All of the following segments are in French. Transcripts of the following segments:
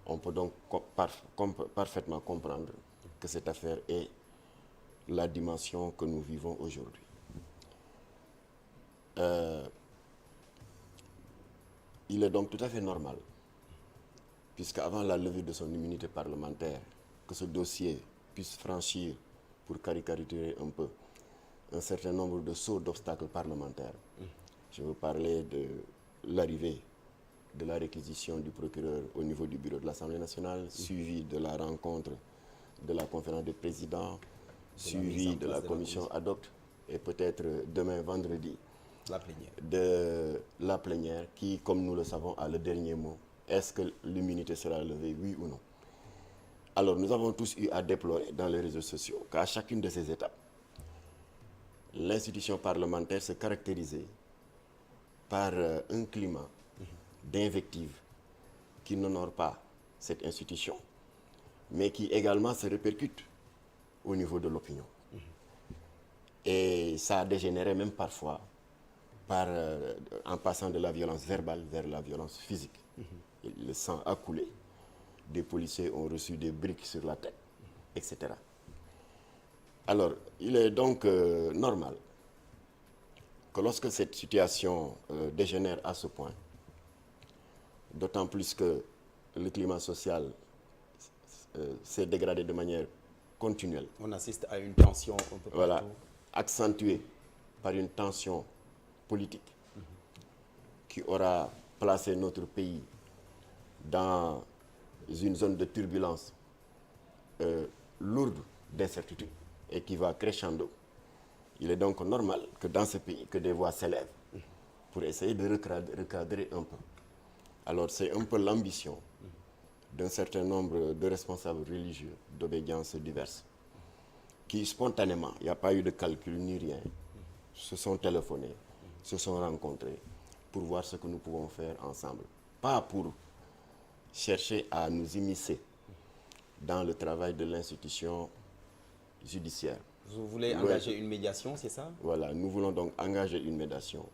On peut donc parfaitement comprendre que cette affaire est la dimension que nous vivons aujourd'hui. Il est donc tout à fait normal, puisqu'avant la levée de son immunité parlementaire, que ce dossier puisse franchir, pour caricaturer un peu, un certain nombre de sauts d'obstacles parlementaires. Je veux parler de l'arrivée de la réquisition du procureur au niveau du bureau de l'Assemblée nationale, suivi de la rencontre de la conférence des présidents, suivi de la commission ad hoc, et peut-être demain vendredi, de la plénière qui, comme nous le savons, a le dernier mot. Est-ce que l'immunité sera levée, oui ou non? Alors nous avons tous eu à déplorer dans les réseaux sociaux qu'à chacune de ces étapes, l'institution parlementaire se caractérisait par un climat d'invective qui n'honore pas cette institution, mais qui également se répercute au niveau de l'opinion. Et ça a dégénéré même parfois en passant de la violence verbale vers la violence physique. Le sang a coulé, des policiers ont reçu des briques sur la tête, etc. Alors, il est donc normal que lorsque cette situation dégénère à ce point, d'autant plus que le climat social s'est dégradé de manière continuelle. On assiste à une tension un peu partout. Voilà, accentuée par une tension politique qui aura placé notre pays dans une zone de turbulence lourde d'incertitude et qui va crescendo. Il est donc normal que dans ce pays, que des voix s'élèvent pour essayer de recadrer un peu. Alors c'est un peu l'ambition d'un certain nombre de responsables religieux d'obédience diverses qui spontanément, il n'y a pas eu de calcul ni rien, se sont téléphonés, se sont rencontrés pour voir ce que nous pouvons faire ensemble. Pas pour chercher à nous immiscer dans le travail de l'institution judiciaire. Vous voulez engager une médiation, c'est ça? Voilà, nous voulons donc engager une médiation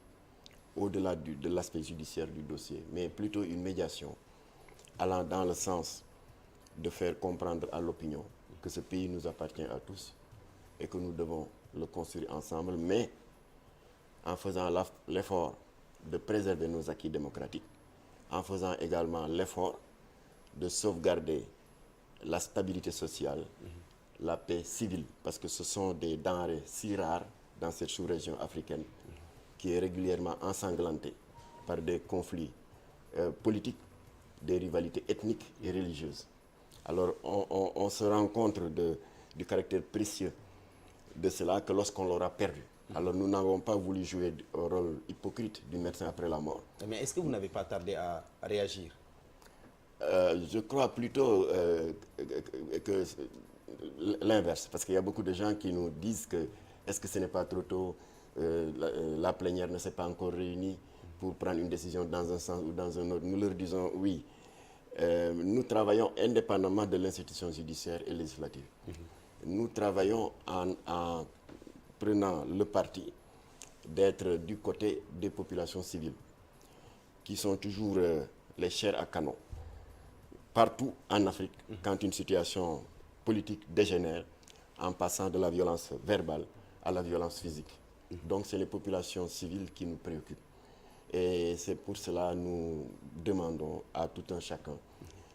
au-delà de l'aspect judiciaire du dossier, mais plutôt une médiation allant dans le sens de faire comprendre à l'opinion que ce pays nous appartient à tous et que nous devons le construire ensemble, mais en faisant l'effort de préserver nos acquis démocratiques, en faisant également l'effort de sauvegarder la stabilité sociale, la paix civile, parce que ce sont des denrées si rares dans cette sous-région africaine qui est régulièrement ensanglantée par des conflits politiques, des rivalités ethniques et religieuses. Alors on se rend compte du caractère précieux de cela que lorsqu'on l'aura perdu. Alors nous n'avons pas voulu jouer au rôle hypocrite du médecin après la mort. Mais est-ce que vous n'avez pas tardé à réagir? Je crois plutôt que l'inverse, parce qu'il y a beaucoup de gens qui nous disent que est-ce que ce n'est pas trop tôt, la plénière ne s'est pas encore réunie pour prendre une décision dans un sens ou dans un autre. Nous leur disons oui. Nous travaillons indépendamment de l'institution judiciaire et législative. Nous travaillons en prenant le parti d'être du côté des populations civiles, qui sont toujours les chairs à canon. Partout en Afrique, quand une situation politique dégénère, en passant de la violence verbale à la violence physique. Donc c'est les populations civiles qui nous préoccupent. Et c'est pour cela que nous demandons à tout un chacun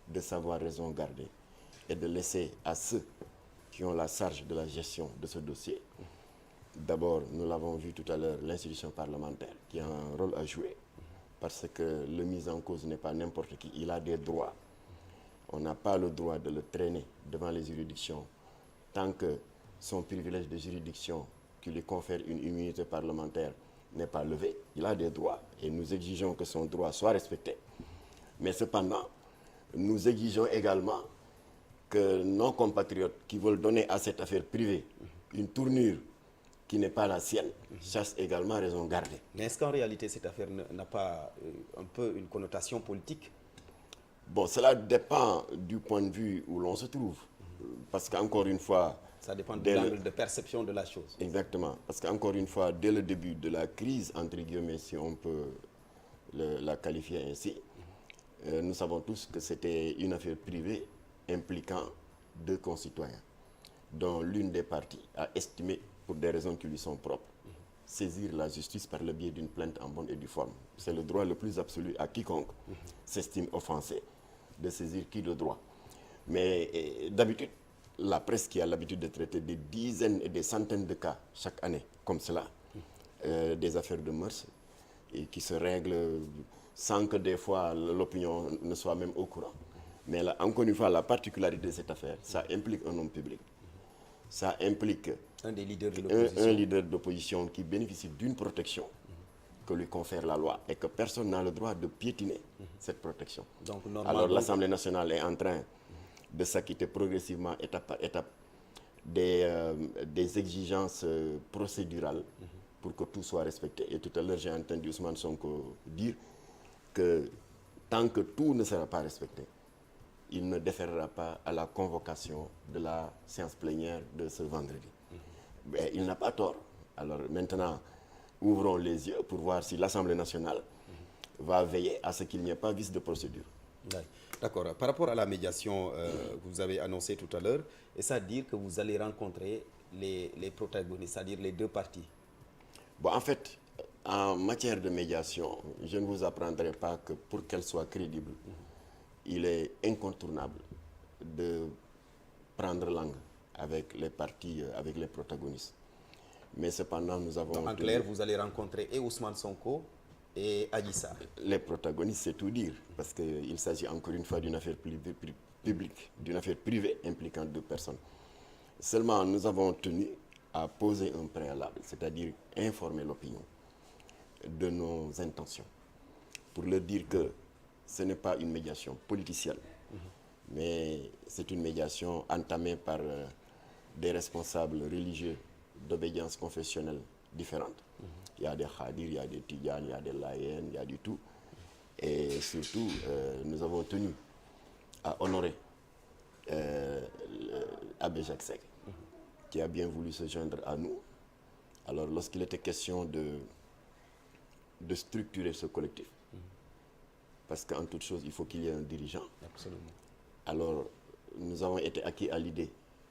de savoir raison garder et de laisser à ceux qui ont la charge de la gestion de ce dossier. D'abord, nous l'avons vu tout à l'heure, l'institution parlementaire qui a un rôle à jouer parce que le mis en cause n'est pas n'importe qui, il a des droits. On n'a pas le droit de le traîner devant les juridictions tant que son privilège de juridiction qui lui confère une immunité parlementaire n'est pas levé. Il a des droits et nous exigeons que son droit soit respecté. Mais cependant, nous exigeons également que nos compatriotes qui veulent donner à cette affaire privée une tournure qui n'est pas la sienne, chassent également raison garder. Mais est-ce qu'en réalité cette affaire n'a pas un peu une connotation politique? Bon, cela dépend du point de vue où l'on se trouve. Parce qu'encore une fois... Ça dépend de l'angle de perception de la chose. Exactement. Parce qu'encore une fois, dès le début de la crise, entre guillemets, si on peut la qualifier ainsi, nous savons tous que c'était une affaire privée impliquant 2 concitoyens, dont l'une des parties a estimé, pour des raisons qui lui sont propres, saisir la justice par le biais d'une plainte en bonne et due forme. C'est le droit le plus absolu à quiconque s'estime offensé de saisir qui de droit. Mais d'habitude, la presse qui a l'habitude de traiter des dizaines et des centaines de cas chaque année, comme cela, des affaires de mœurs, et qui se règlent sans que des fois l'opinion ne soit même au courant. Mais là, encore une fois, la particularité de cette affaire, ça implique un homme public. Ça implique un des leaders de l'opposition. Un leader d'opposition qui bénéficie d'une protection que lui confère la loi et que personne n'a le droit de piétiner cette protection. Donc, alors l'Assemblée nationale est en train de s'acquitter progressivement, étape par étape, des exigences procédurales pour que tout soit respecté. Et tout à l'heure, j'ai entendu Ousmane Sonko dire que tant que tout ne sera pas respecté, il ne déférera pas à la convocation de la séance plénière de ce vendredi. Mais il n'a pas tort. Alors maintenant, ouvrons les yeux pour voir si l'Assemblée nationale va veiller à ce qu'il n'y ait pas vice de procédure. D'accord. Par rapport à la médiation que vous avez annoncée tout à l'heure, est-ce à dire que vous allez rencontrer les protagonistes, c'est-à-dire les 2 parties? Bon, en fait, en matière de médiation, je ne vous apprendrai pas que pour qu'elle soit crédible, il est incontournable de prendre langue avec les parties, avec les protagonistes. Mais cependant, nous avons... Donc, en clair, vous allez rencontrer et Ousmane Sonko et Adji Sarr. Les protagonistes, c'est tout dire, parce qu'il s'agit encore une fois d'une affaire publique, d'une affaire privée impliquant 2 personnes. Seulement, nous avons tenu à poser un préalable, c'est-à-dire informer l'opinion de nos intentions, pour leur dire que ce n'est pas une médiation politicienne, mais c'est une médiation entamée par des responsables religieux d'obédience confessionnelle différentes. Il y a des Khadir, il y a des Tidjanes, il y a des Layen, il y a du tout. Et surtout, nous avons tenu à honorer Abbé Jacques Seck, qui a bien voulu se joindre à nous. Alors, lorsqu'il était question de structurer ce collectif, parce qu'en toute chose, il faut qu'il y ait un dirigeant. Absolument. Alors, nous avons été acquis à l'idée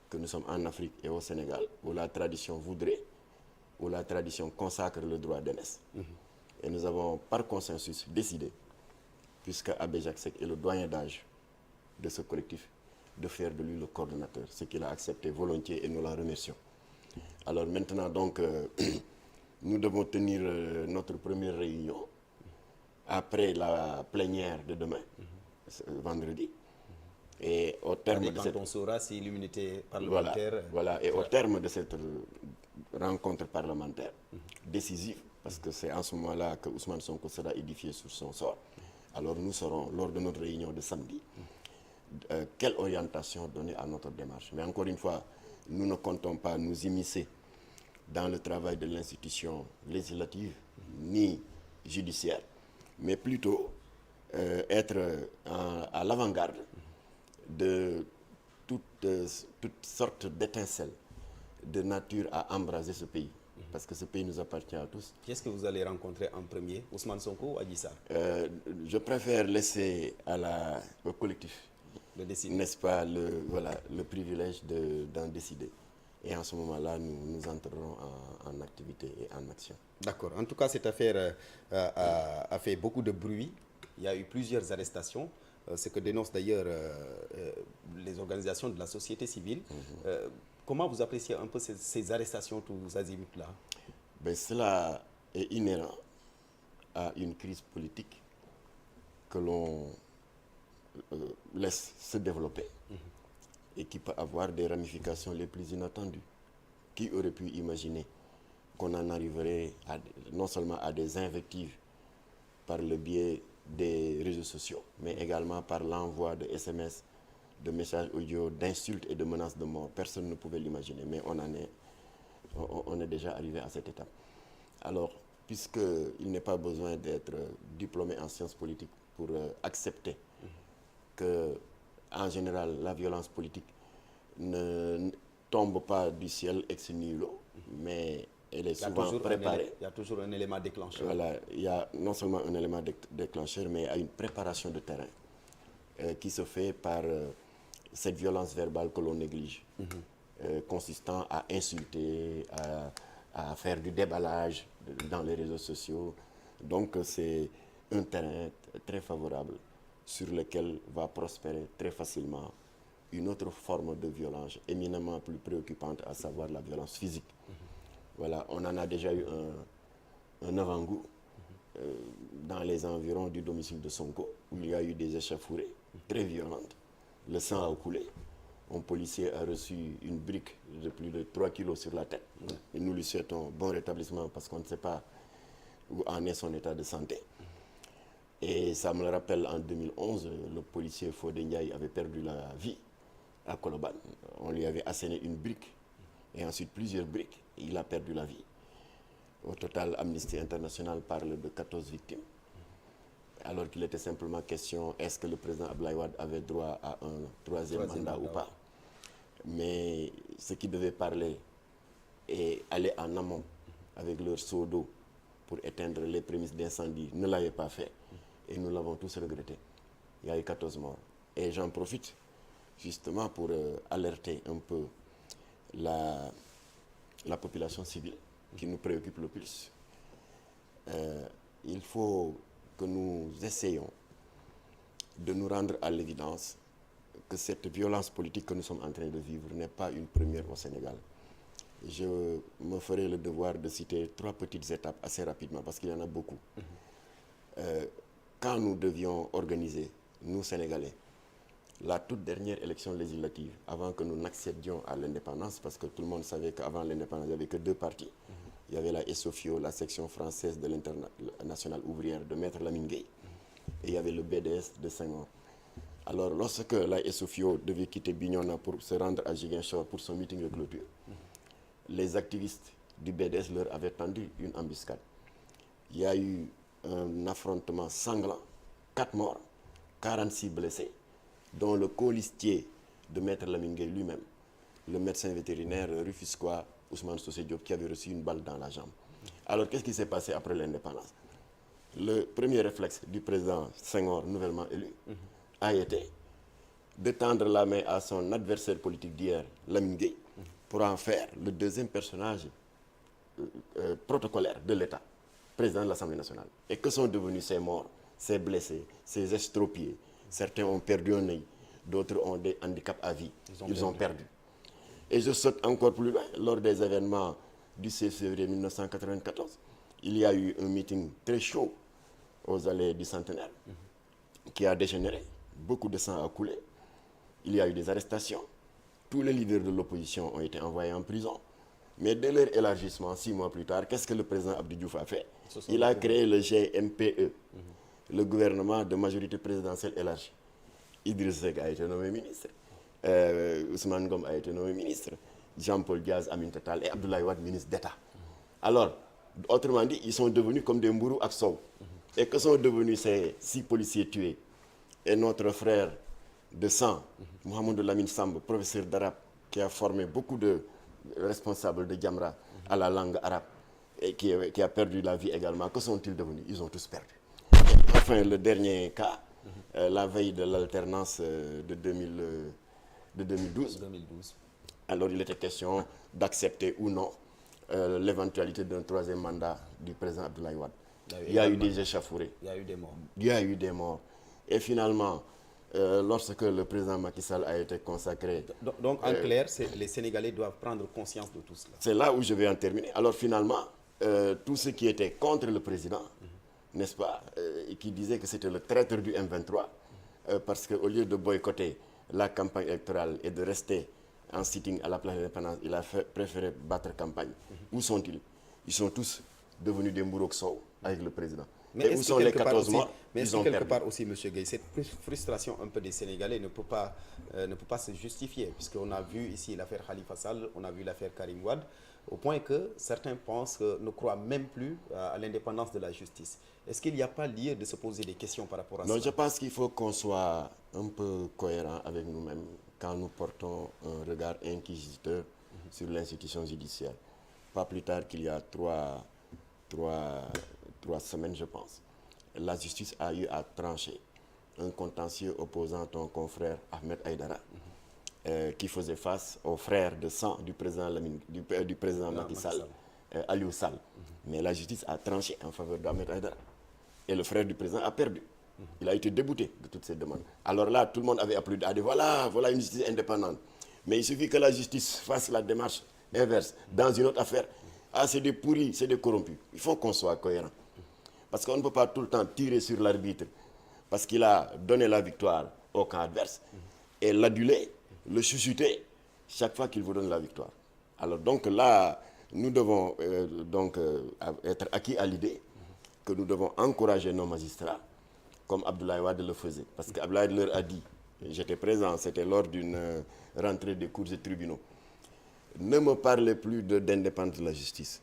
que nous sommes en Afrique et au Sénégal, où la tradition voudrait, où la tradition consacre le droit d'aînesse. Et nous avons, par consensus, décidé, puisque Abbé Jacques Seck est le doyen d'âge de ce collectif, de faire de lui le coordonnateur, ce qu'il a accepté volontiers et nous l'en remercions. Alors maintenant, donc, nous devons tenir notre première réunion après la plénière de demain, vendredi. Et au terme de cette... on saura si l'immunité parlementaire... Voilà, et au terme de cette rencontre parlementaire décisive, parce que c'est en ce moment-là que Ousmane Sonko sera édifié sur son sort, alors nous saurons, lors de notre réunion de samedi, quelle orientation donner à notre démarche. Mais encore une fois, nous ne comptons pas nous immiscer dans le travail de l'institution législative ni judiciaire, mais plutôt être à l'avant-garde de toutes sortes d'étincelles de nature à embraser ce pays. Parce que ce pays nous appartient à tous. Qui est-ce que vous allez rencontrer en premier, Ousmane Sonko ou Adji Sarr? Je préfère laisser au collectif, n'est-ce pas, le privilège d'en décider. Et en ce moment-là, nous entrerons en activité et en action. D'accord. En tout cas, cette affaire a fait beaucoup de bruit. Il y a eu plusieurs arrestations. Ce que dénoncent d'ailleurs les organisations de la société civile. Comment vous appréciez un peu ces arrestations tous azimuts-là? Cela est inhérent à une crise politique que l'on laisse se développer et qui peut avoir des ramifications les plus inattendues. Qui aurait pu imaginer qu'on en arriverait non seulement à des invectives par le biais des réseaux sociaux, mais également par l'envoi de SMS, de messages audio, d'insultes et de menaces de mort. Personne ne pouvait l'imaginer, mais on est déjà arrivé à cette étape. Alors, puisqu'il n'est pas besoin d'être diplômé en sciences politiques pour accepter que, en général, la violence politique ne tombe pas du ciel ex nihilo, mais elle est souvent préparée. Il y a toujours un élément déclencheur. Voilà, il y a non seulement un élément déclencheur, mais il y a une préparation de terrain qui se fait par cette violence verbale que l'on néglige, consistant à insulter, à faire du déballage dans les réseaux sociaux. Donc c'est un terrain très favorable sur lequel va prospérer très facilement une autre forme de violence éminemment plus préoccupante, à savoir la violence physique. Voilà, on en a déjà eu un avant-goût dans les environs du domicile de Sonko, où il y a eu des échauffourées très violentes. Le sang a coulé. Un policier a reçu une brique de plus de 3 kilos sur la tête. Et nous lui souhaitons bon rétablissement parce qu'on ne sait pas où en est son état de santé. Et ça me le rappelle, en 2011, le policier Fodé Ndiaye avait perdu la vie à Colobane. On lui avait asséné une brique et ensuite plusieurs briques. Et il a perdu la vie. Au total, Amnesty International parle de 14 victimes. Alors qu'il était simplement question, est-ce que le président Abdoulaye Wade avait droit à un troisième mandat ou pas? Mais ceux qui devaient parler et aller en amont avec leur seau d'eau pour éteindre les prémices d'incendie ne l'avaient pas fait. Et nous l'avons tous regretté. Il y a eu 14 morts. Et j'en profite justement pour alerter un peu la population civile qui nous préoccupe le plus. Il faut que nous essayions de nous rendre à l'évidence que cette violence politique que nous sommes en train de vivre n'est pas une première au Sénégal. Je me ferai le devoir de citer 3 petites étapes assez rapidement parce qu'il y en a beaucoup. Quand nous devions organiser, nous Sénégalais, la toute dernière élection législative, avant que nous n'accédions à l'indépendance, parce que tout le monde savait qu'avant l'indépendance, il n'y avait que 2 partis. Il y avait la SOFIO, la section française de l'Internationale ouvrière de Maître Lamine Gueye, et il y avait le BDS de Senghor. Alors, lorsque la SOFIO devait quitter Bignona pour se rendre à Ziguinchor pour son meeting de clôture, les activistes du BDS leur avaient tendu une embuscade. Il y a eu un affrontement sanglant, 4 morts, 46 blessés, dont le colistier de Maître Lamine Gueye lui-même, le médecin vétérinaire rufisquois Ousmane Socé Diop, qui avait reçu une balle dans la jambe. Alors, qu'est-ce qui s'est passé après l'indépendance? Le premier réflexe du président Senghor, nouvellement élu, a été de tendre la main à son adversaire politique d'hier, Lamine Gueye, pour en faire le deuxième personnage protocolaire de l'État, président de l'Assemblée nationale. Et que sont devenus ces morts, ces blessés, ces estropiés? Certains ont perdu un œil, d'autres ont des handicaps à vie. Ils ont perdu. Et je saute encore plus loin, lors des événements du 16 février 1994, il y a eu un meeting très chaud aux allées du Centenaire qui a dégénéré. Beaucoup de sang a coulé. Il y a eu des arrestations. Tous les leaders de l'opposition ont été envoyés en prison. Mais dès leur élargissement, 6 mois plus tard, qu'est-ce que le président Abdou Diouf a fait? Il a créé le GMPE, le gouvernement de majorité présidentielle élargie. Idriss Seck a été nommé ministre. Ousmane Ngom a été nommé ministre. Jean-Paul Diaz, Aminata Tall et Abdoulaye Wade, ministre d'État. Alors, autrement dit, ils sont devenus comme des Mbourou ak Sow. Et que sont devenus ces 6 policiers tués? Et notre frère de sang, Mohamed Lamine Samb, professeur d'arabe, qui a formé beaucoup de responsables de Jamra à la langue arabe, et qui a perdu la vie également. Que sont-ils devenus? Ils ont tous perdu. Et enfin, le dernier cas, la veille de l'alternance de 2012. Alors, il était question d'accepter ou non l'éventualité d'un 3e mandat du président Abdoulaye Wade. Il y a eu des échauffourées. Il y a eu des morts. Il y a eu des morts. Et finalement, lorsque le président Macky Sall a été consacré... Donc en clair, les Sénégalais doivent prendre conscience de tout cela. C'est là où je vais en terminer. Alors finalement, tous ceux qui étaient contre le président, n'est-ce pas, et qui disaient que c'était le traître du M23, parce qu'au lieu de boycotter la campagne électorale et de rester en sitting à la place de l'indépendance, il a préféré battre campagne. Où sont-ils? Ils sont tous devenus des Mbourok Sow avec le président. Mais et où sont les 14 morts? Mais est-ce que quelque part aussi, M. Gueye, cette frustration un peu des Sénégalais ne peut pas se justifier, puisqu'on a vu ici l'affaire Khalifa Sall, on a vu l'affaire Karim Wade, au point que certains pensent, ne croient même plus à l'indépendance de la justice. Est-ce qu'il n'y a pas lieu de se poser des questions par rapport à ça? Non, je pense qu'il faut qu'on soit un peu cohérent avec nous-mêmes quand nous portons un regard inquisiteur sur l'institution judiciaire. Pas plus tard qu'il y a trois semaines, je pense, la justice a eu à trancher un contentieux opposant ton confrère Ahmed Aïdara, qui faisait face aux frères de sang du président, du président Macky Sall, Aliou Sall. Mais la justice a tranché en faveur d'Ahmed Aïdara. Et le frère du président a perdu. Il a été débouté de toutes ces demandes. Alors là, tout le monde avait applaudi, a dit voilà une justice indépendante. Mais il suffit que la justice fasse la démarche inverse dans une autre affaire. Ah, c'est des pourris, c'est des corrompus. Il faut qu'on soit cohérent. Parce qu'on ne peut pas tout le temps tirer sur l'arbitre parce qu'il a donné la victoire au camp adverse et l'aduler, le chuchoter chaque fois qu'il vous donne la victoire. Alors donc là, nous devons être acquis à l'idée que nous devons encourager nos magistrats comme Abdoulaye Wade le faisait. Parce qu'Abdoulaye leur a dit, j'étais présent, c'était lors d'une rentrée des cours et tribunaux, ne me parlez plus d'indépendance de la justice,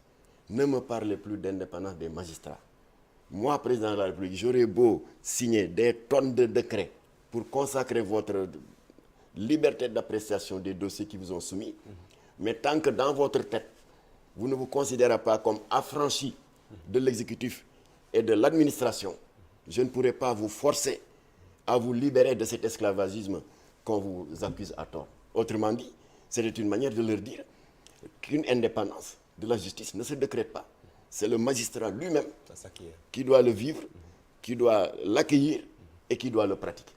ne me parlez plus d'indépendance des magistrats. Moi, président de la République, j'aurais beau signer des tonnes de décrets pour consacrer votre liberté d'appréciation des dossiers qui vous ont soumis, mais tant que dans votre tête, vous ne vous considérez pas comme affranchi de l'exécutif et de l'administration, je ne pourrai pas vous forcer à vous libérer de cet esclavagisme qu'on vous accuse à tort. Autrement dit, c'était une manière de leur dire qu'une indépendance de la justice ne se décrète pas. C'est le magistrat lui-même qui doit le vivre, qui doit l'accueillir et qui doit le pratiquer.